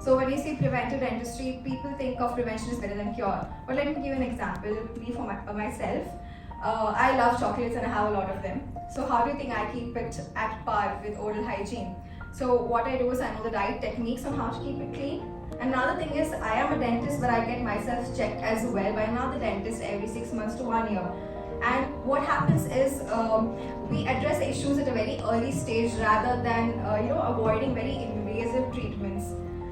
So when you say preventive dentistry, people think of prevention is better than cure. But let me give you an example. Me for myself, I love chocolates and I have a lot of them. So how do you think I keep it at par with oral hygiene? So what I do is I know the right techniques on how to keep it clean. And another thing is I am a dentist, but I get myself checked as well by another dentist every 6 months to 1 year. And what happens is we address issues at a very early stage rather than avoiding very invasive treatments.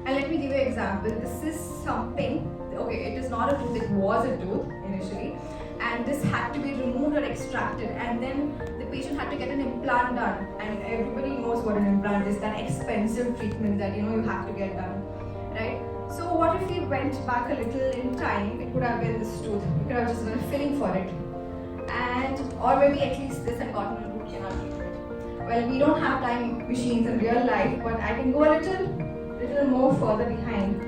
And let me give you an example. This is something, okay, it is not a tooth, it was a tooth initially. And this had to be removed or extracted, and then the patient had to get an implant done. And everybody knows what an implant is, that expensive treatment that you have to get done, right? So what if we went back a little in time? It could have been this tooth. We could have just done a filling for it, or maybe at least this and gotten a root canal treatment. Well, we don't have time machines in real life, but I can go a little more further behind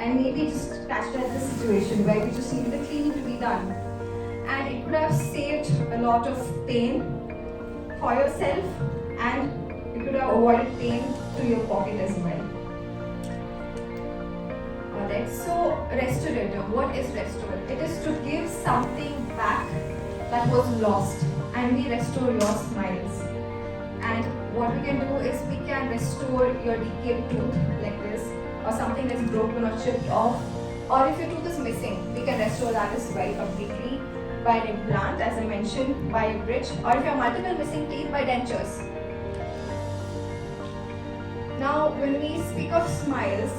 and maybe just catch that this situation where we just needed the cleaning to be done. And it could have saved a lot of pain for yourself, and you could have avoided pain to your pocket as well. Alright, so restorative. What is restorative? It is to give something back that was lost, and we restore your smiles. And what we can do is we can restore your decayed tooth like this, or something that's broken or chipped off, or if your tooth is missing, we can restore that as well completely by an implant, as I mentioned, by a bridge, or if you have multiple missing teeth, by dentures. Now, when we speak of smiles,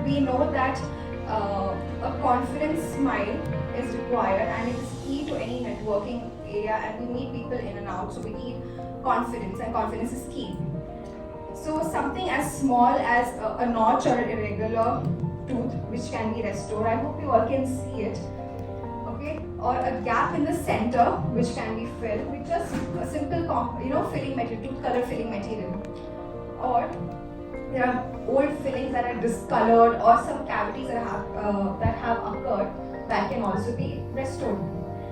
we know that a confident smile is required, and it is key to any networking area, and we meet people in and out, so we need confidence, and confidence is key. So something as small as a notch or an irregular tooth which can be restored, I hope you all can see it, okay, or a gap in the center which can be filled with just a simple filling material, tooth color filling material, or there are old fillings that are discolored, or some cavities that have occurred that can also be restored.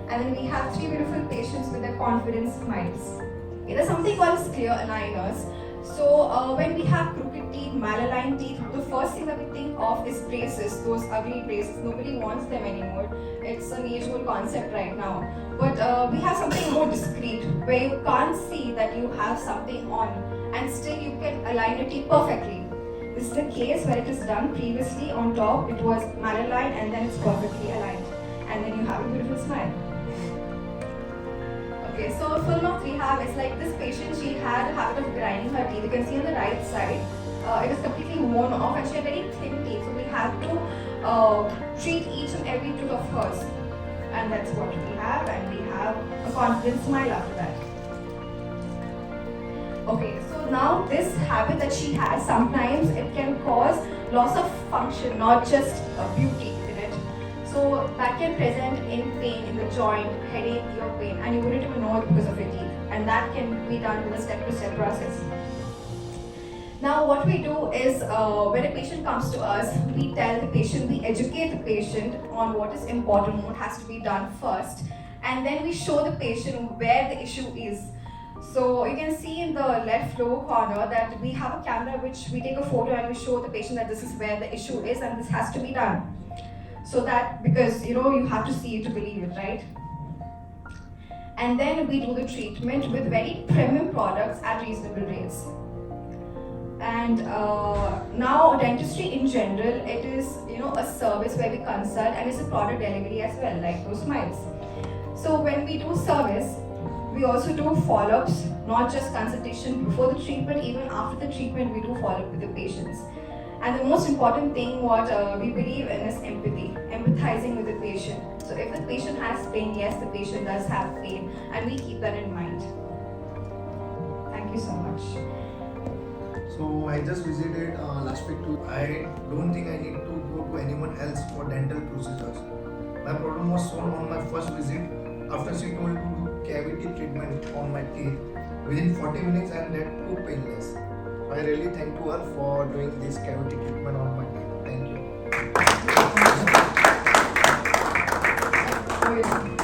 And then we have 3 beautiful patients with their confident smiles. Okay, there's something called as clear aligners. So when we have crooked teeth, malaligned teeth, the first thing that we think of is braces, those ugly braces. Nobody wants them anymore. It's an age-old concept right now. But we have something more discreet, where you can't see that you have something on, and still you can align your teeth perfectly. This is the case where it is done previously. On top it was malaligned, and then it's perfectly aligned, and then you have a beautiful smile. Okay, so film of rehab is like this patient. She had a habit of grinding her teeth. You can see on the right side, it is completely worn off, and she had very thin teeth. So we have to treat each and every tooth of hers, and that's what we have. And we have a confident smile after that. Okay, so now this habit that she has, sometimes it can cause loss of function, not just beauty in it. So that can present in pain in the joint, headache, ear pain, and you wouldn't even know it because of your teeth. And that can be done with a step-to-step process. Now what we do is, when a patient comes to us, we tell the patient, we educate the patient on what is important, what has to be done first, and then we show the patient where the issue is. So you can see in the left lower corner that we have a camera which we take a photo and we show the patient that this is where the issue is and this has to be done. So that, because you have to see it to believe it, right? And then we do the treatment with very premium products at reasonable rates. And now dentistry in general, it is a service where we consult, and it's a product delivery as well, like those smiles. So when we do service, we also do follow-ups, not just consultation before the treatment, even after the treatment we do follow-up with the patients. And the most important thing what we believe in is empathy, empathizing with the patient. So if the patient has pain, yes, the patient does have pain, and we keep that in mind. Thank you so much. So I just visited last week too. I don't think I need to go to anyone else for dental procedures. My problem was solved on my first visit after she told to do cavity treatment on my teeth. Within 40 minutes I am that too painless. I really thank to her for doing this cavity treatment on my teeth. Thank you.